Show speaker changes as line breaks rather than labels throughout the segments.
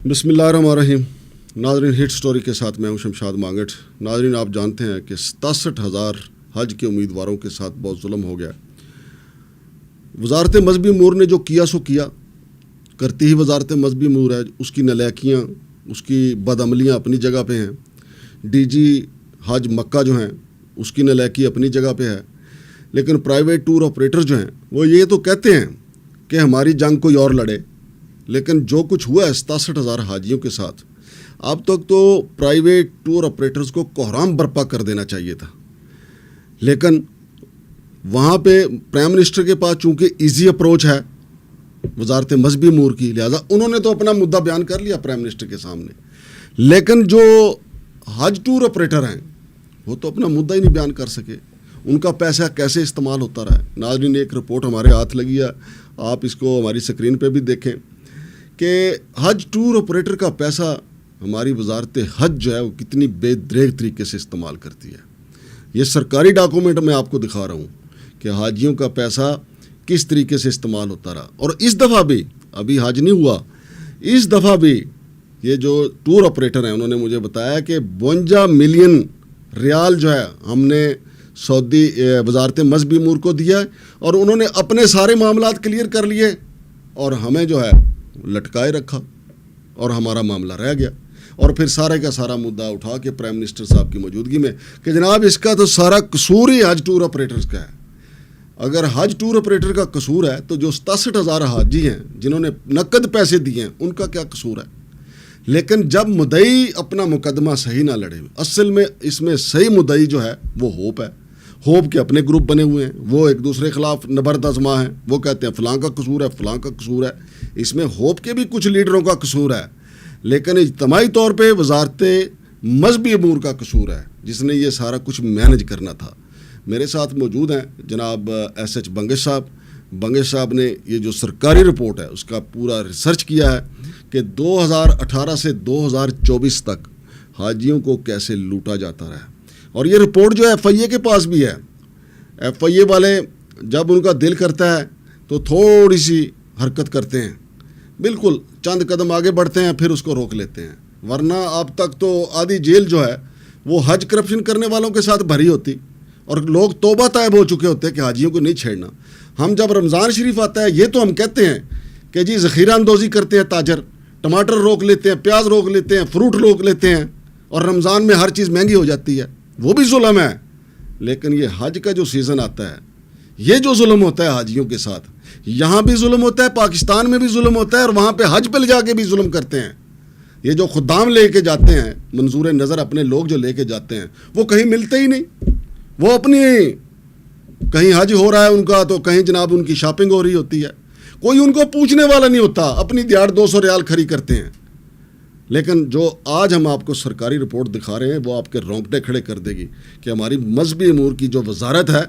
بسم اللہ الرحمن الرحیم. ناظرین، ہٹ سٹوری کے ساتھ میں ہوں شمشاد مانگٹ. ناظرین، آپ جانتے ہیں کہ 67,000 حج کے امیدواروں کے ساتھ بہت ظلم ہو گیا. وزارت مذہبی امور نے جو کیا سو کیا کرتی ہی وزارت مذہبی امور ہے. اس کی نالیکیاں، اس کی بدعملیاں اپنی جگہ پہ ہیں. ڈی جی حج مکہ جو ہیں اس کی نالیکی اپنی جگہ پہ ہے. لیکن پرائیویٹ ٹور آپریٹر جو ہیں وہ یہ تو کہتے ہیں کہ ہماری جنگ کوئی اور لڑے. لیکن جو کچھ ہوا ہے 67,000 حاجیوں کے ساتھ، اب تک تو پرائیویٹ ٹور آپریٹرز کو کوحرام برپا کر دینا چاہیے تھا. لیکن وہاں پہ پرائم منسٹر کے پاس چونکہ ایزی اپروچ ہے وزارت مذہبی امور کی، لہذا انہوں نے تو اپنا مدعا بیان کر لیا پرائم منسٹر کے سامنے. لیکن جو حج ٹور آپریٹر ہیں وہ تو اپنا مدعا ہی نہیں بیان کر سکے. ان کا پیسہ کیسے استعمال ہوتا رہا ہے. ناظرین، ایک رپورٹ ہمارے ہاتھ لگی ہے، آپ اس کو ہماری سکرین پہ بھی دیکھیں کہ حج ٹور آپریٹر کا پیسہ ہماری وزارت حج جو ہے وہ کتنی بے دریغ طریقے سے استعمال کرتی ہے. یہ سرکاری ڈاکومنٹ میں آپ کو دکھا رہا ہوں کہ حاجیوں کا پیسہ کس طریقے سے استعمال ہوتا رہا. اور اس دفعہ بھی، ابھی حج نہیں ہوا، اس دفعہ بھی یہ جو ٹور آپریٹر ہیں انہوں نے مجھے بتایا کہ 52 ملین ریال جو ہے ہم نے سعودی وزارت مذہبی امور کو دیا ہے، اور انہوں نے اپنے سارے معاملات کلیئر کر لیے اور ہمیں جو ہے لٹکائے رکھا اور ہمارا معاملہ رہ گیا. اور پھر سارے کا سارا مدعا اٹھا کے پرائم منسٹر صاحب کی موجودگی میں کہ جناب اس کا تو سارا قصور ہی حج ٹور آپریٹرز کا ہے. اگر حج ٹور آپریٹر کا قصور ہے تو جو 67,000 حاجی ہیں جنہوں نے نقد پیسے دیے ہیں ان کا کیا قصور ہے. لیکن جب مدعی اپنا مقدمہ صحیح نہ لڑے، اصل میں اس میں صحیح مدعی جو ہے وہ ہوپ ہے. ہوپ کے اپنے گروپ بنے ہوئے ہیں، وہ ایک دوسرے کے خلاف نبرد آزما ہیں. وہ کہتے ہیں فلاں کا قصور ہے، فلاں کا قصور ہے. اس میں ہوپ کے بھی کچھ لیڈروں کا قصور ہے، لیکن اجتماعی طور پہ وزارت مذہبی امور کا قصور ہے جس نے یہ سارا کچھ مینج کرنا تھا. میرے ساتھ موجود ہیں جناب ایس ایچ بنگش صاحب. بنگش صاحب نے یہ جو سرکاری رپورٹ ہے اس کا پورا ریسرچ کیا ہے کہ 2018 سے 2024 تک حاجیوں کو کیسے لوٹا جاتا رہا. اور یہ رپورٹ جو ایف آئی اے کے پاس بھی ہے. ایف آئی اے والے جب ان کا دل کرتا ہے تو تھوڑی سی حرکت کرتے ہیں، بالکل چند قدم آگے بڑھتے ہیں، پھر اس کو روک لیتے ہیں. ورنہ اب تک تو آدھی جیل جو ہے وہ حج کرپشن کرنے والوں کے ساتھ بھری ہوتی اور لوگ توبہ طائب ہو چکے ہوتے کہ حاجیوں کو نہیں چھیڑنا. ہم جب رمضان شریف آتا ہے یہ تو ہم کہتے ہیں کہ جی ذخیرہ اندوزی کرتے ہیں تاجر، ٹماٹر روک لیتے ہیں، پیاز روک لیتے ہیں، فروٹ روک لیتے ہیں، اور رمضان میں ہر چیز مہنگی ہو جاتی ہے. وہ بھی ظلم ہے. لیکن یہ حج کا جو سیزن آتا ہے، یہ جو ظلم ہوتا ہے حاجیوں کے ساتھ، یہاں بھی ظلم ہوتا ہے، پاکستان میں بھی ظلم ہوتا ہے، اور وہاں پہ حج پہ لے جا کے بھی ظلم کرتے ہیں. یہ جو خدام لے کے جاتے ہیں، منظور نظر اپنے لوگ جو لے کے جاتے ہیں، وہ کہیں ملتے ہی نہیں. وہ اپنی کہیں حج ہو رہا ہے ان کا تو کہیں جناب ان کی شاپنگ ہو رہی ہوتی ہے. کوئی ان کو پوچھنے والا نہیں ہوتا، اپنی دیہڑ 200 ریال کھری کرتے ہیں. لیکن جو آج ہم آپ کو سرکاری رپورٹ دکھا رہے ہیں وہ آپ کے رونگٹے کھڑے کر دے گی کہ ہماری مذہبی امور کی جو وزارت ہے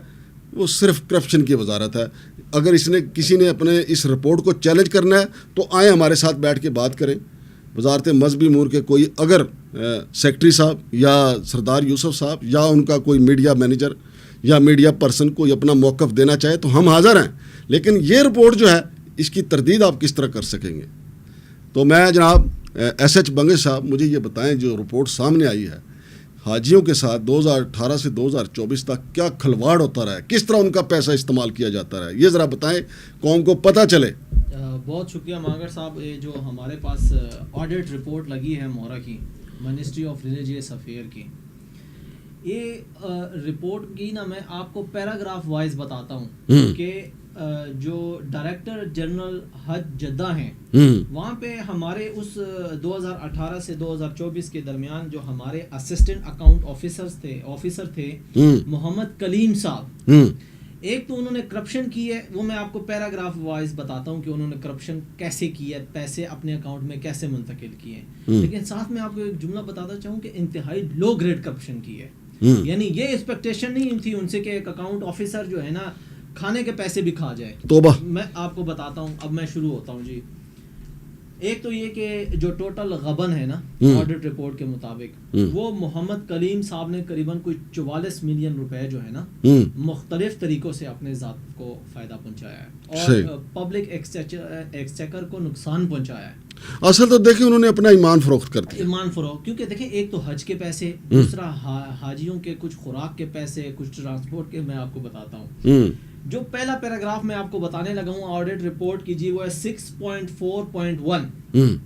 وہ صرف کرپشن کی وزارت ہے. اگر کسی نے اپنے اس رپورٹ کو چیلنج کرنا ہے تو آئیں ہمارے ساتھ بیٹھ کے بات کریں. وزارت مذہبی امور کے کوئی اگر سیکٹری صاحب یا سردار یوسف صاحب یا ان کا کوئی میڈیا مینیجر یا میڈیا پرسن کوئی اپنا موقف دینا چاہے تو ہم حاضر ہیں. لیکن یہ رپورٹ جو ہے اس کی تردید آپ کس طرح کر سکیں گے. تو میں جناب ایس ایچ بنگش صاحب مجھے یہ بتائیں، جو رپورٹ سامنے آئی ہے حاجیوں کے ساتھ 2018 سے 2024 تک کیا کھلواڑ ہوتا رہا ہے، کس طرح ان کا پیسہ استعمال کیا جاتا رہا ہے، یہ ذرا بتائیں قوم کو پتہ چلے.
بہت شکریہ مانگر صاحب. یہ جو ہمارے پاس آڈٹ رپورٹ لگی ہے مورا کی، منسٹری آف ریلیجیس افیئر کی، یہ رپورٹ کی نا میں آپ کو پیراگراف وائز بتاتا ہوں کہ جو ڈائریکٹر جنرل حج جدہ ہیں وہاں پہ ہمارے اس 2018 سے 2024 کے درمیان جو ہمارے اسسٹنٹ اکاؤنٹ آفیسر تھے محمد کلیم صاحب، ایک تو انہوں نے کرپشن کی ہے، وہ میں آپ کو پیراگراف وائز بتاتا ہوں کہ انہوں نے کرپشن کیسے کی ہے، پیسے اپنے اکاؤنٹ میں کیسے منتقل کیے ہیں. لیکن ساتھ میں آپ کو ایک جملہ بتاتا چاہوں کہ انتہائی لو گریڈ کرپشن کی ہے. یعنی یہ ایکسپیکٹیشن نہیں تھی ان سے کہ ایک اکاؤنٹ آفیسر جو ہے نا کھانے کے پیسے بھی کھا جائے. توبہ. میں آپ کو بتاتا ہوں، اب میں شروع ہوتا ہوں جی. ایک تو یہ کہ جو ٹوٹل غبن ہے نا آڈٹ رپورٹ کے مطابق، وہ محمد کلیم صاحب نے قریباً کوئی 44 ملین روپے جو ہے نا مختلف طریقوں سے اپنے ذات کو فائدہ پہنچایا ہے اور پبلک ایکسچیکر کو نقصان پہنچایا ہے.
اصل تو دیکھیں انہوں نے اپنا ایمان فروخت کر دیا.
ایمان فروخت, کیونکہ دیکھیں ایک تو حج کے پیسے, دوسرا حاجیوں کے کچھ خوراک کے پیسے, کچھ ٹرانسپورٹ کے. میں آپ کو بتاتا ہوں جو پہلا پیراگراف میں آپ کو بتانے لگا ہوں آڈٹ رپورٹ کی جی, وہ ہے 6.4.1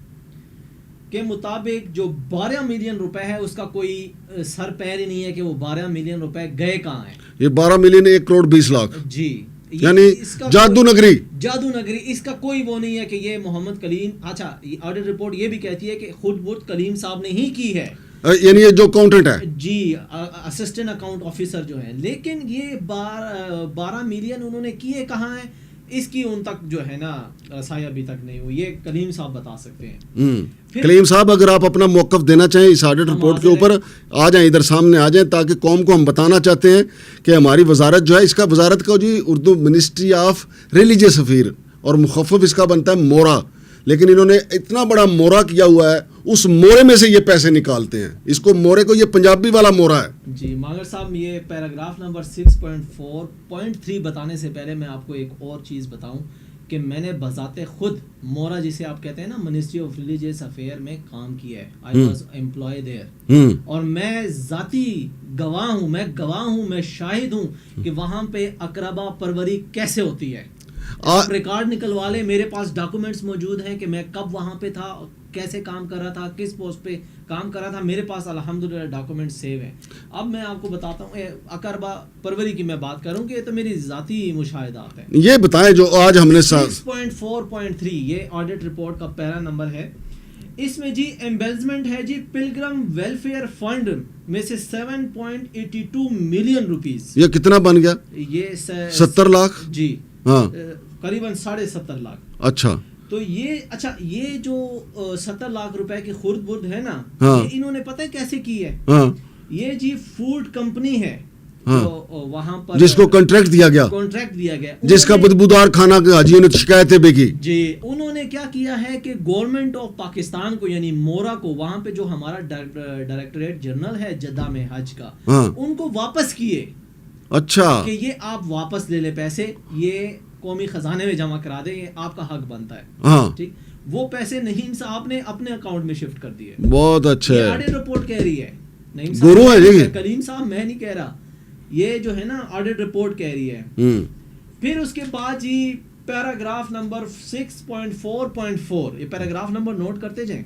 کے مطابق جو 12 ملین روپے ہے اس کا کوئی سر پیر ہی نہیں ہے کہ وہ 12 ملین روپے گئے کہاں ہیں.
یہ 12 ملین 1,20,00,000
جی,
یعنی جادو نگری.
جادو نگری, اس کا کوئی وہ نہیں ہے کہ یہ محمد کلیم. اچھا, آڈٹ رپورٹ یہ بھی کہتی ہے کہ خود کلیم صاحب نے ہی کی ہے,
یعنی یہ جو اکاؤنٹنٹ ہے
جی, اسسٹنٹ اکاؤنٹ آفیسر جو ہے. لیکن یہ 12 ملین انہوں نے کیے کہاں ہیں, اس کی ان تک جو ہے نا رسائی ابھی تک نہیں ہوئی. یہ کلیم صاحب بتا سکتے ہیں.
کلیم صاحب اگر آپ اپنا موقف دینا چاہیں اس آڈٹ رپورٹ کے اوپر, آ جائیں ادھر سامنے آ جائیں, تاکہ قوم کو ہم بتانا چاہتے ہیں کہ ہماری وزارت جو ہے, اس کا وزارت کا جی Urdu ministry of religious affair, اور مخفف اس کا بنتا ہے مورا. لیکن انہوں نے اتنا بڑا مورا کیا ہوا ہے, اس مورے میں سے یہ پیسے نکالتے ہیں. اس کو مورے کو, یہ پنجابی والا مورا ہے.
جی مانگر صاحب, یہ پیراگراف نمبر 6.4.3 بتانے سے پہلے میں آپ کو ایک اور چیز بتاؤں کہ میں نے بذات خود مورا جسے آپ کہتے ہیں نا منسٹری آف ریلیجیس افیئر میں کام کیا ہے. آئی واز امپلائی دیئر, اور میں ذاتی گواہ ہوں, میں شاہد ہوں کہ وہاں پہ اقربا پروری کیسے ہوتی ہے. ریکارڈ نکلوا لے, میرے پاس ڈاکومنٹس موجود ہیں کہ میں کب وہاں پہ تھا, کیسے کام کر رہا تھا, کس پوسٹ پہ کام کر رہا تھا. میرے پاس الحمدللہ ڈاکومنٹ سیو ہیں. اب میں آپ کو بتاتا ہوں, اقربا پروری کی میں بات کروں کہ یہ تو میری ذاتی مشاہدات ہیں.
یہ بتائیں جو آج ہم نے
6.4.3 یہ آڈٹ رپورٹ کا پہلا نمبر ہے. اس میں جی ایمبیزمنٹ ہے جی پلگرم ویلفیئر فنڈ میں سے 7.82 ملین روپیز.
یہ کتنا بن گیا؟
یہ
70 لاکھ
جی,
ہاں
قریباً 70.5 لاکھ.
اچھا,
تو یہ اچھا, یہ جو 70 لاکھ روپے کی خرد برد ہے نا,
ہاں,
یہ انہوں نے پتہ ہے کیسے کی ہے.
ہاں,
یہ جی فوڈ کمپنی ہے,
ہاں,
وہاں پر
جس کو کانٹریکٹ دیا گیا, جس کا بدبودار کھانا حاجیوں نے شکایتیں بھی کی.
جی, انہوں نے کیا کیا ہے کہ گورنمنٹ آف پاکستان کو یعنی مورا کو, وہاں پہ جو ہمارا ڈائریکٹوریٹ جنرل ہے جدہ میں حج کا,
ہاں,
ان کو واپس کیے.
اچھا,
کہ یہ آپ واپس لے لے پیسے, یہ قومی خزانے میں جمع کرا دیں, یہ آپ کا حق بنتا ہے.
ہاں,
ٹھیک, وہ پیسے نعیم صاحب نے اپنے اکاؤنٹ میں شفٹ کر دیے.
بہت اچھا ہے.
آڈٹ رپورٹ کہہ رہی ہے, نعیم
گرو ہے
صاحب, کلیم صاحب میں نہیں کہہ رہا, یہ جو ہے نا آڈٹ رپورٹ کہہ رہی ہے. پھر اس کے بعد جی پیراگراف نمبر 6.4.4, یہ پیراگراف نمبر نوٹ کرتے جائیں.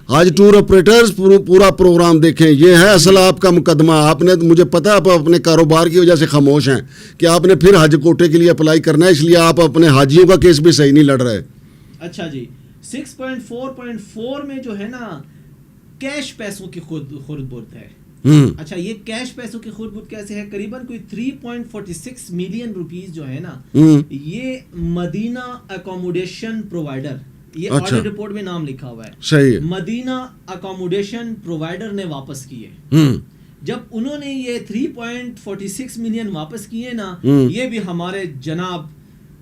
آج ٹور آپریٹرز پورا پروگرام دیکھیں, یہ ہے اصل آپ کا مقدمہ. آپ نے, مجھے پتا آپ اپنے کاروبار کی وجہ سے خاموش ہیں کہ آپ نے پھر حج کوٹے کے لیے اپلائی کرنا ہے, اس لیے آپ اپنے حاجیوں کا کیس بھی صحیح نہیں لڑ رہے.
اچھا جی, 6.4.4 میں جو ہے نا کیش پیسوں کی خرد برد ہے. اچھا, یہ کیش پیسوں کی خرد برد کیسے ہے؟ قریباً کوئی 3.46 ملین روپیز جو ہے نا, یہ مدینہ اکوموڈیشن پرووائڈر, یہ آڈٹ رپورٹ میں نام لکھا ہوا ہے,
صحیح,
مدینہ اکوموڈیشن پرووائڈر نے واپس کیے. جب انہوں نے یہ 3.46 ملین واپس کیے نا, یہ بھی ہمارے جناب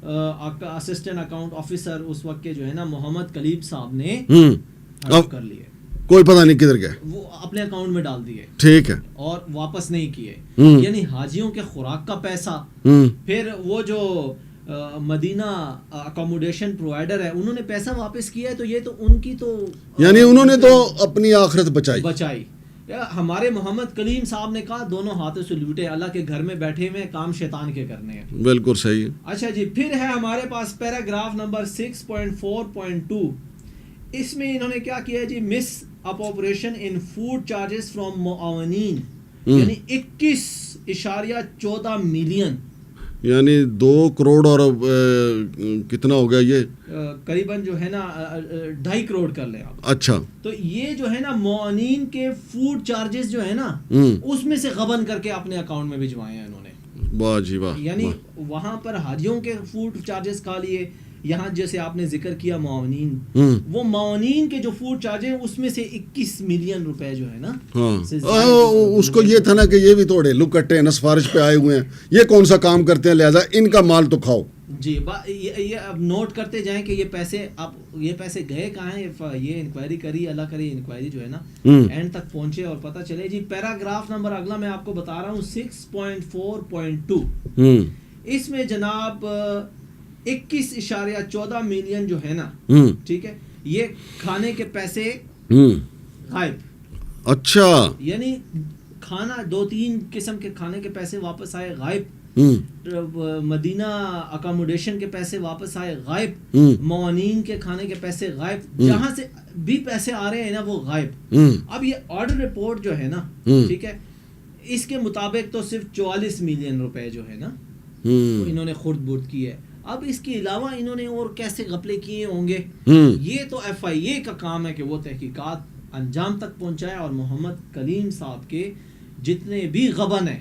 اسسٹنٹ اکاؤنٹ آفیسر اس وقت کے جو ہے نا محمد کلیم صاحب نے ہڑپ کر لیے.
کوئی پتہ نہیں کدھر گئے,
وہ اپنے اکاؤنٹ میں ڈال دیے.
ٹھیک ہے,
اور واپس نہیں کیے. یعنی حاجیوں کے خوراک کا پیسہ, پھر وہ جو مدینہ اکوموڈیشن پرووائڈر ہے, انہوں نے پیسہ واپس کیا ہے. تو یہ تو ان کی تو
یعنی انہوں نے تو اپنی آخرت بچائی.
ہمارے محمد کلیم صاحب نے کہا دونوں ہاتھوں سے لوٹے, اللہ کے گھر میں بیٹھے ہوئے کام شیطان کے کرنے ہیں.
بالکل صحیح.
اچھا جی, پھر ہے ہمارے پاس پیراگراف نمبر 6.4.2. اس میں انہوں نے کیا کیا ہے جی, misappropriation in food charges from معاونین, یعنی 21.14 ملین,
یعنی 2 کروڑ اور کتنا ہو گیا, یہ
قریباً جو ہے نا 2.5 کروڑ کر لیں آپ.
اچھا,
تو یہ جو ہے نا معاونین کے فوڈ چارجز جو ہے نا, اس میں سے غبن کر کے اپنے اکاؤنٹ میں بھجوائے ہیں انہوں نے.
واہ جی واہ.
یعنی وہاں پر حاجیوں کے فوڈ چارجز کھا لیے, یہاں جیسے آپ نے ذکر کیا معاونین, وہ معاونین کے جو فوڈ چارج ہیں اس میں سے 21 ملین روپے جو ہے نا,
اس کو یہ تھا نا کہ یہ بھی تھوڑے لکٹے ہیں, سفارش پہ آئے ہوئے ہیں, یہ کون سا کام کرتے ہیں, لہذا ان کا مال تو کھاؤ.
جی, یہ اب نوٹ کرتے جائیں کہ یہ پیسے گئے کہاں ہیں. یہ انکوائری کری, اللہ کرے انکوائری جو ہے نا اینڈ تک پہنچے اور پتہ چلے. جی پیراگراف نمبر اگلا میں آپ کو بتا رہا ہوں 6.4.2. اس میں جناب 21.14 ملین جو ہے نا, ٹھیک ہے, یہ کھانے کے پیسے غائب.
اچھا.
یعنی کھانا 2-3 قسم کے کھانے کے پیسے واپس آئے غائب. مدینہ اکاموڈیشن کے پیسے واپس آئے غائب. موانین کے کھانے کے پیسے غائب. جہاں سے بھی پیسے آ رہے ہیں نا وہ غائب. اب یہ آرڈر رپورٹ جو ہے نا, ٹھیک ہے, اس کے مطابق تو صرف 44 ملین روپے جو ہے نا انہوں نے خرد برد کی ہے. اب اس کے علاوہ انہوں نے اور کیسے غپلے کیے ہوں گے, یہ تو FIA کا کام ہے کہ وہ تحقیقات انجام تک پہنچائے اور محمد کلیم صاحب کے جتنے بھی غبن ہیں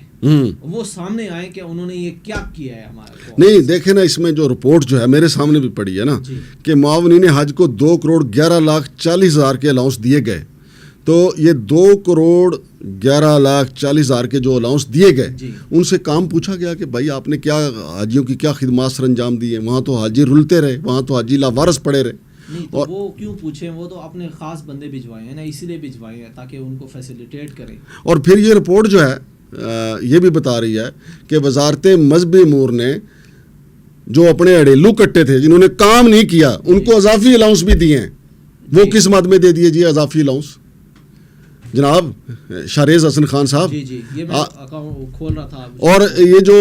وہ سامنے آئے کہ انہوں نے یہ کیا کیا ہے ہمارے.
نہیں دیکھیں نا, اس میں جو رپورٹ جو ہے میرے سامنے بھی پڑی ہے نا کہ معاونین حج کو 2,11,40,000 کے الاؤنس دیے گئے. تو یہ 2,11,40,000 کے جو الاؤنس دیے گئے ان سے کام پوچھا گیا کہ بھائی آپ نے کیا حاجیوں کی کیا خدمات سر انجام دی ہیں؟ وہاں تو حاجی رلتے رہے, وہاں تو حاجی لاوارث پڑے رہے.
نہیں تو وہ کیوں پوچھیں, وہ تو اپنے خاص بندے بھجوائے ہیں نا, اسی لیے بھجوائے ہیں تاکہ ان کو فیسیلیٹیٹ کریں.
اور پھر یہ رپورٹ جو ہے یہ بھی بتا رہی ہے کہ وزارت مذہبی امور نے جو اپنے اڑیلو کٹے تھے جنہوں نے کام نہیں کیا ان کو اضافی الاؤنس بھی دیے ہیں. وہ کس مد میں دے دیے جی اضافی الاؤنس جناب شاریز حسن خان صاحب؟
جی یہ میں کھول رہا تھا.
اور یہ جو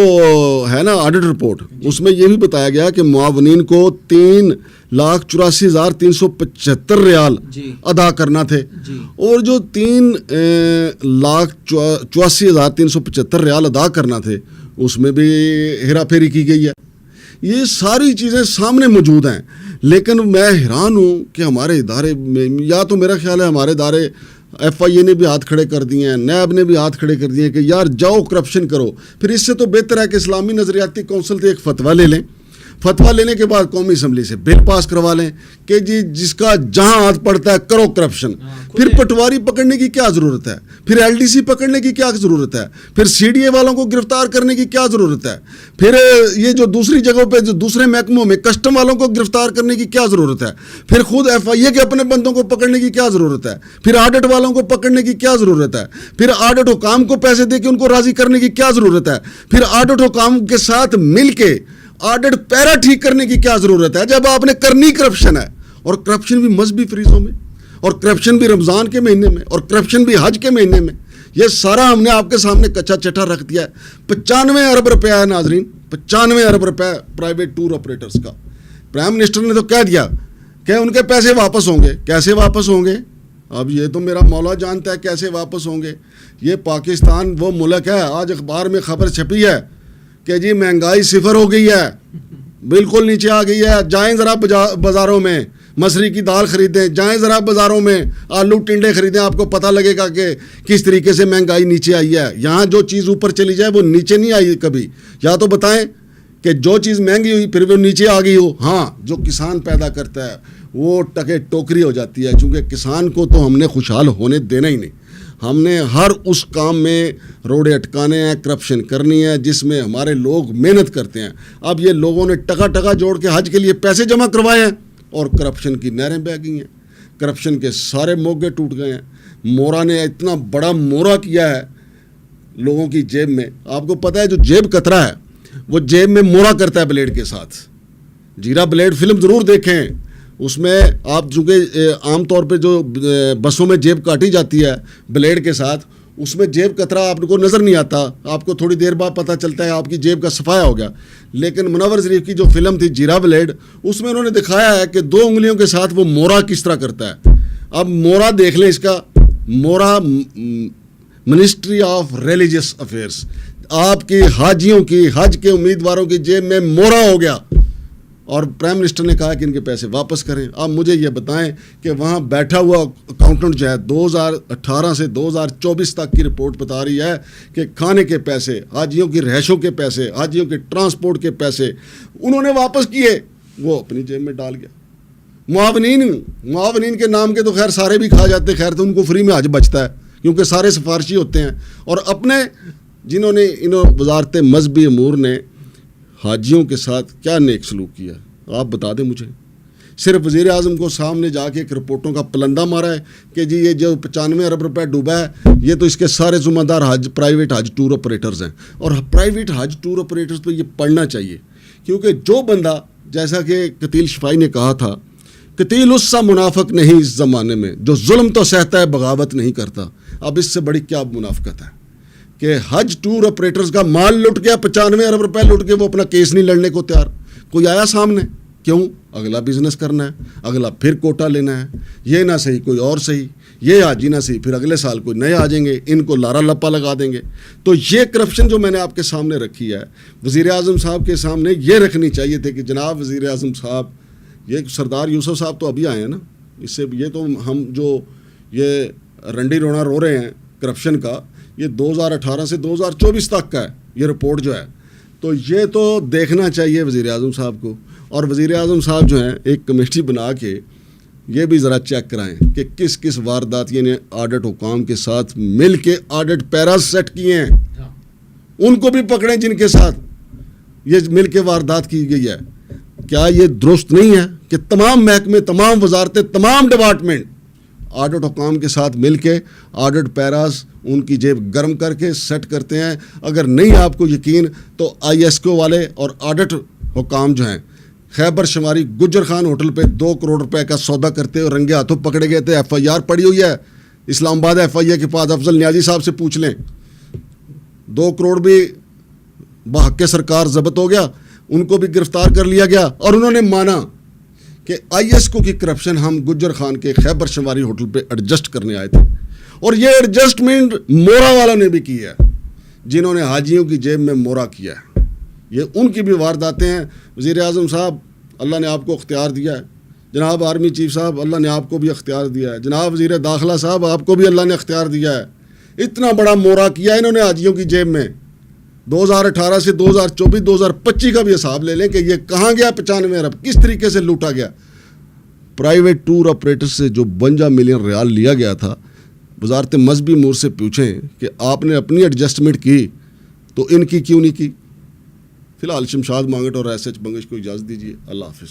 ہے نا آڈٹ رپورٹ, اس میں یہ بھی بتایا گیا کہ معاونین کو 3,84,375 ریال ادا کرنا تھے, اور جو 3,84,375 ریال ادا کرنا تھے اس میں بھی ہیرا پھیری کی گئی ہے. یہ ساری چیزیں سامنے موجود ہیں, لیکن میں حیران ہوں کہ ہمارے ادارے میں, یا تو میرا خیال ہے ہمارے ادارے FIA نے بھی ہاتھ کھڑے کر دیے ہیں, نیب نے بھی ہاتھ کھڑے کر دیے ہیں کہ یار جاؤ کرپشن کرو. پھر اس سے تو بہتر ہے کہ اسلامی نظریاتی کونسل سے ایک فتویٰ لے لیں, فتویٰ لینے کے بعد قومی اسمبلی سے بل پاس کروا لیں کہ جی جس کا جہاں ہاتھ پڑتا ہے کرو کرپشن. پھر پٹواری پکڑنے کی کیا ضرورت ہے, پھر LDC پکڑنے کی کیا ضرورت ہے, پھر CDA والوں کو گرفتار کرنے کی کیا ضرورت ہے, پھر یہ جو دوسری جگہوں پہ جو دوسرے محکموں میں کسٹم والوں کو گرفتار کرنے کی کیا ضرورت ہے, پھر خود FIA کے اپنے بندوں کو پکڑنے کی کیا ضرورت ہے, پھر آڈٹ والوں کو پکڑنے کی کیا ضرورت ہے, پھر آڈٹ حکام کو پیسے دے کے ان کو راضی کرنے کی کیا ضرورت ہے, پھر آڈٹ حکام کے ساتھ مل کے آڈٹ پیرا ٹھیک کرنے کی کیا ضرورت ہے, جب آپ نے کرنی کرپشن ہے. اور کرپشن بھی مذہبی فریضوں میں, اور کرپشن بھی رمضان کے مہینے میں, اور کرپشن بھی حج کے مہینے میں. یہ سارا ہم نے آپ کے سامنے کچا چٹا رکھ دیا ہے. 95 ارب روپیہ ہے ناظرین, 95 ارب روپے پرائیویٹ ٹور آپریٹرز کا. پرائم منسٹر نے تو کہہ دیا کہ ان کے پیسے واپس ہوں گے. کیسے واپس ہوں گے؟ اب یہ تو میرا مولا جانتا ہے کیسے واپس ہوں گے. یہ پاکستان وہ ملک ہے, آج اخبار میں خبر چھپی ہے کہ جی مہنگائی 0 ہو گئی ہے, بالکل نیچے آ گئی ہے. جائیں ذرا بازاروں میں مسری کی دال خریدیں, جائیں ذرا بازاروں میں آلو ٹنڈے خریدیں, آپ کو پتہ لگے گا کہ کس طریقے سے مہنگائی نیچے آئی ہے. یہاں جو چیز اوپر چلی جائے وہ نیچے نہیں آئی کبھی. یا تو بتائیں کہ جو چیز مہنگی ہوئی پھر وہ نیچے آ گئی ہو. ہاں جو کسان پیدا کرتا ہے وہ ٹکے ٹوکری ہو جاتی ہے, چونکہ کسان کو تو ہم نے خوشحال ہونے دینا ہی نہیں. ہم نے ہر اس کام میں روڑے اٹکانے ہیں, کرپشن کرنی ہے جس میں ہمارے لوگ محنت کرتے ہیں. اب یہ لوگوں نے ٹکا جوڑ کے حج کے لیے پیسے جمع کروائے ہیں اور کرپشن کی نہریں بہہ گئی ہیں. کرپشن کے سارے موگے ٹوٹ گئے ہیں. مورا نے اتنا بڑا مورا کیا ہے لوگوں کی جیب میں. آپ کو پتہ ہے جو جیب کترا ہے وہ جیب میں مورا کرتا ہے بلیڈ کے ساتھ. جیرا بلیڈ فلم ضرور دیکھیں, اس میں آپ چونکہ عام طور پہ جو بسوں میں جیب کاٹی جاتی ہے بلیڈ کے ساتھ, اس میں جیب کترا آپ کو نظر نہیں آتا, آپ کو تھوڑی دیر بعد پتہ چلتا ہے آپ کی جیب کا صفایا ہو گیا. لیکن منور ظریف کی جو فلم تھی جیرا بلیڈ, اس میں انہوں نے دکھایا ہے کہ 2 انگلیوں کے ساتھ وہ مورا کس طرح کرتا ہے. اب مورا دیکھ لیں, اس کا مورا منسٹری آف ریلیجس افیئرس, آپ کی حاجیوں کی حج کے امیدواروں کی جیب میں مورا ہو گیا. اور پرائم منسٹر نے کہا کہ ان کے پیسے واپس کریں. اب مجھے یہ بتائیں کہ وہاں بیٹھا ہوا اکاؤنٹنٹ جو ہے 2018 سے 2024 تک کی رپورٹ بتا رہی ہے کہ کھانے کے پیسے, حاجیوں کی رہائشوں کے پیسے, حاجیوں کے ٹرانسپورٹ کے پیسے انہوں نے واپس کیے, وہ اپنی جیب میں ڈال گیا. معاونین کے نام کے تو خیر سارے بھی کھا جاتے, خیر تو ان کو فری میں حج بچتا ہے کیونکہ سارے سفارشی ہوتے ہیں. اور اپنے جنہوں نے وزارت مذہبی امور نے حاجیوں کے ساتھ کیا نیک سلوک کیا آپ بتا دیں مجھے. صرف وزیر اعظم کو سامنے جا کے ایک رپورٹوں کا پلندہ مارا ہے کہ جی یہ جو 95 ارب روپے ڈوبا ہے یہ تو اس کے سارے ذمہ دار پرائیویٹ حج ٹور آپریٹرز ہیں. اور پرائیویٹ حج ٹور آپریٹرز پہ یہ پڑھنا چاہیے, کیونکہ جو بندہ جیسا کہ قتیل شفائی نے کہا تھا قتیل اس سا منافق نہیں اس زمانے میں جو ظلم تو سہتا ہے بغاوت نہیں کرتا. اب اس سے بڑی کیا منافقت ہے کہ حج ٹور آپریٹرز کا مال لٹ گیا, 95 ارب روپے لٹ کے, وہ اپنا کیس نہیں لڑنے کو تیار. کوئی آیا سامنے, کیوں؟ اگلا بزنس کرنا ہے, اگلا پھر کوٹا لینا ہے, یہ نہ صحیح کوئی اور صحیح, یہ حاجی نہ صحیح, پھر اگلے سال کوئی نئے آ جائیں گے, ان کو لارا لپا لگا دیں گے. تو یہ کرپشن جو میں نے آپ کے سامنے رکھی ہے, وزیر اعظم صاحب کے سامنے یہ رکھنی چاہیے تھے کہ جناب وزیر اعظم صاحب, یہ سردار یوسف صاحب تو ابھی آئے ہیں نا, اس سے یہ تو ہم جو یہ رنڈی رونا رو رہے ہیں کرپشن کا, یہ 2018 سے 2024 تک کا ہے یہ رپورٹ جو ہے. تو یہ تو دیکھنا چاہیے وزیر اعظم صاحب کو, اور وزیر اعظم صاحب جو ہیں ایک کمیٹی بنا کے یہ بھی ذرا چیک کرائیں کہ کس کس واردات نے آڈٹ حکام کے ساتھ مل کے آڈٹ پیراز سیٹ کیے ہیں, ان کو بھی پکڑیں جن کے ساتھ یہ مل کے واردات کی گئی ہے. کیا یہ درست نہیں ہے کہ تمام محکمے, تمام وزارتیں, تمام ڈپارٹمنٹ آڈٹ حکام کے ساتھ مل کے آڈٹ پیراز ان کی جیب گرم کر کے سیٹ کرتے ہیں؟ اگر نہیں آپ کو یقین تو آئی ایس کو والے اور آڈٹ حکام جو ہیں خیبر شماری گجر خان ہوٹل پہ 2 کروڑ روپے کا سودا کرتے ہوئے رنگے ہاتھوں پکڑے گئے تھے. ایف آئی آر پڑی ہوئی ہے اسلام آباد ایف آئی اے کے پاس, افضل نیازی صاحب سے پوچھ لیں. 2 کروڑ بھی بحق سرکار ضبط ہو گیا, ان کو بھی گرفتار کر لیا گیا, اور انہوں نے مانا کہ آئی ایس کو کی کرپشن ہم گجر خان کے خیبر شماری ہوٹل پہ ایڈجسٹ کرنے آئے تھے. اور یہ ایڈجسٹمنٹ مورا والوں نے بھی کی ہے, جنہوں نے حاجیوں کی جیب میں مورا کیا ہے. یہ ان کی بھی وارداتیں ہیں. وزیر اعظم صاحب, اللہ نے آپ کو اختیار دیا ہے. جناب آرمی چیف صاحب, اللہ نے آپ کو بھی اختیار دیا ہے. جناب وزیر داخلہ صاحب, آپ کو بھی اللہ نے اختیار دیا ہے. اتنا بڑا مورا کیا انہوں نے حاجیوں کی جیب میں. 2018 سے 2024 2025 کا بھی حساب لے لیں کہ یہ کہاں گیا 95 ارب, کس طریقے سے لوٹا گیا. پرائیویٹ ٹور آپریٹر سے جو 52 ملین ریال لیا گیا تھا, وزارت مذہبی امور سے پوچھیں کہ آپ نے اپنی ایڈجسٹمنٹ کی تو ان کی کیوں نہیں کی. فی الحال شمشاد مانگٹ اور ایس ایچ بنگش کو اجازت دیجیے. اللہ حافظ.